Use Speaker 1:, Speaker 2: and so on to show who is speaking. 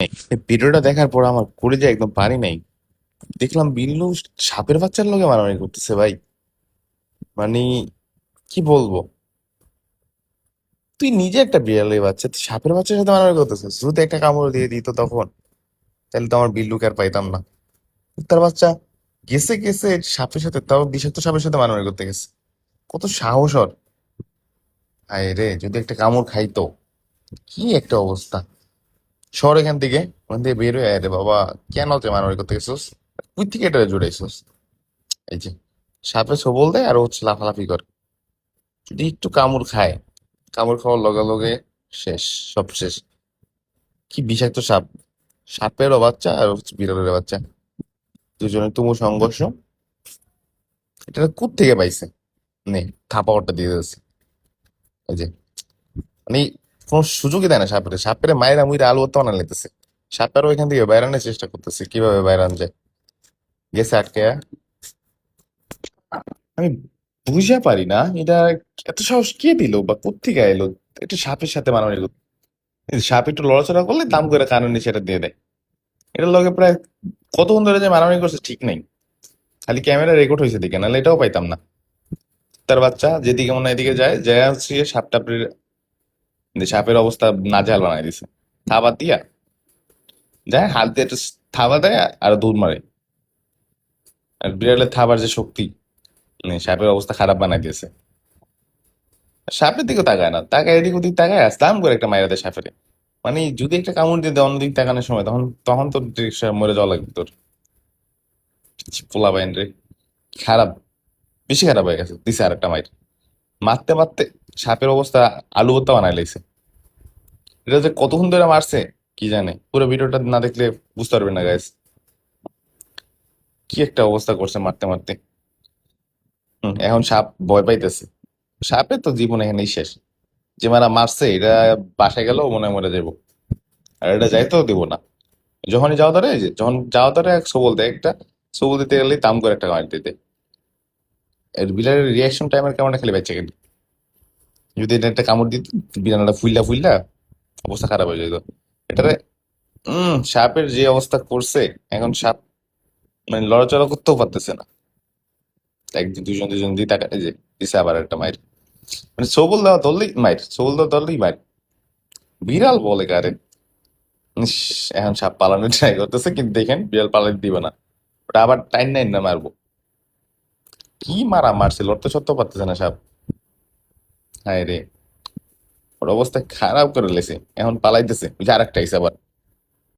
Speaker 1: এই ভিডিওটা দেখার পর আমার কলেজে একদম পারি নাই। দেখলাম বিল্লু সাপের বাচ্চার লগে মারামারি করতেছে ভাই। মানে কি বলবো, তুই নিজে একটা বিড়ালের বাচ্চা, তুই সাপের বাচ্চার সাথে মারামারি করতেছিস। যদি একটা কামড় দিয়ে দিত তখন, তাহলে তো আমার বিল্লুকে আর পাইতাম না। তার বাচ্চা গেছে গেছে সাপের সাথে, তাও বিষাক্ত সাপের সাথে মারামারি করতে গেছে। কত সাহস ওর! হায় রে, যদি একটা কামড় খাইতো! কি একটা অবস্থা! শহর এখান থেকে, ওখান থেকে বের হয়ে আয় রে বাবা। কেন তুই মারামারি করতে গেছিস? তুই থেকে এটা জুড়াইছিস। এই যে সাপে সবল দেয় আর ও হচ্ছে লাফালাফি করে। যদি একটু কামড় খায়, কামড় খাওয়ার লগে লগে শেষ, সব শেষ। কি বিষাক্ত সাপ! সাপেরও বাচ্চা আর হচ্ছে বিড়ালের বাচ্চা, দুজনের তুমুল সংঘর্ষ। এটা কোথ থেকে পাইছে? নে, থাপাওয়ারটা দিয়ে দিয়েছে। এই যে, মানে কোনো সুযোগই দেয় না সাপের। সাপের মায়েরা মুইরা আলু ভর্তা বানায় নিতেছে। সাপেরও এখান থেকে বাইরানোর চেষ্টা করতেছে, কিভাবে বাইরান যায়। গেছে আটকে। আমি বুঝা পারি না এটা, এত সাহস কে দিল বা কোত্থেকে এলো? এটা সাপের সাথে মারামারি করতে! এই সাপ একটু লড়াচড়া করলে দাম করে কানের নিচে এটা দিয়ে দেয়। এটার লগে প্রায় কতক্ষণ ধরে যে মারামারি করছে ঠিক নেই। খালি ক্যামেরা রেকর্ড হয়েছে দিকে, নাহলে এটাও পাইতাম না। তার বাচ্চা যেদিকে মনে হয় এদিকে যায়, যায় হচ্ছে গিয়ে সাপের অবস্থা নাজেহাল বানাই দিছে। থাবা দিয়া যায়, হাত দিয়ে একটু থাবা দেয় আর দৌড় মারে। আর বিড়ালের থাবার যে শক্তি, মানে সাপের অবস্থা খারাপ বানাই দিয়েছে। সাপের দিকে তাকায় না, তাকায় এদিক ওদিক তাকায় আসলাম করে একটা মাইরা দেয় সাপের। মানে যদি একটা কামড় দিয়ে দেয় অন্যদিক তাকানোর সময়, তখন তখন তো মরে যাওয়া লাগবে তোর। পোলা বাইন রে, খারাপ, বেশি খারাপ হয়ে গেছে। দিছে আর একটা মাইর, মারতে মারতে সাপের অবস্থা আলু ভর্তা বানাই লাইছে। এটা যে কতক্ষণ ধরে মারছে কি জানে, পুরো ভিডিওটা না দেখলে বুঝতে পারবেন না গাইস। কি একটা অবস্থা করছে মারতে মারতে। এখন সাপ ভয় পাইতেছে। সাপের তো জীবন এখানেই শেষ। যে মারা মারছে এটা বাসায় গেলেও মনে হয় মরে যাবো। আর এটা যাইতেও দিব না। যখনই যাওয়া ধরে, এই যে যখন যাওয়া ধরে এক সবল দেয় একটা, সবল দিতে গেলে দাম করে একটা মার দিতে। এর বিলারের রিয়াকশন টাইমের কেমনটা খেলে বাচ্চা গেলি। যদি এটা একটা কামড় দিত, বিড়ালটা ফুললা ফুললা অবস্থা খারাপ হয়ে যেত। এটারে সাপের যে অবস্থা করছে, এখন সাপ মানে লড়াচড়া করতেও পারতেছে না। একদিন দুজন দুজন দিয়ে টাকা, এই যে দিছে আবার একটা মায়ের। মানে সবল দেওয়া ধরলেই মায়ের, সবল দেওয়া ধরলেই মায়ের। বিড়াল বলে কারে! ইস, এখন সাপ পালানোর ট্রাই করতেছে, কিন্তু দেখেন বিড়াল পালাতে দিবে না। ওটা আবার টাইম নাইন না মারবো। কি মারা মারছে, লড়তে সরতেও পারতেছে না সাপ। হায় রে, ওর অবস্থা খারাপ করে লেছে। এখন পালাইতেছে, ওই যে আরেকটা আইছে আবার।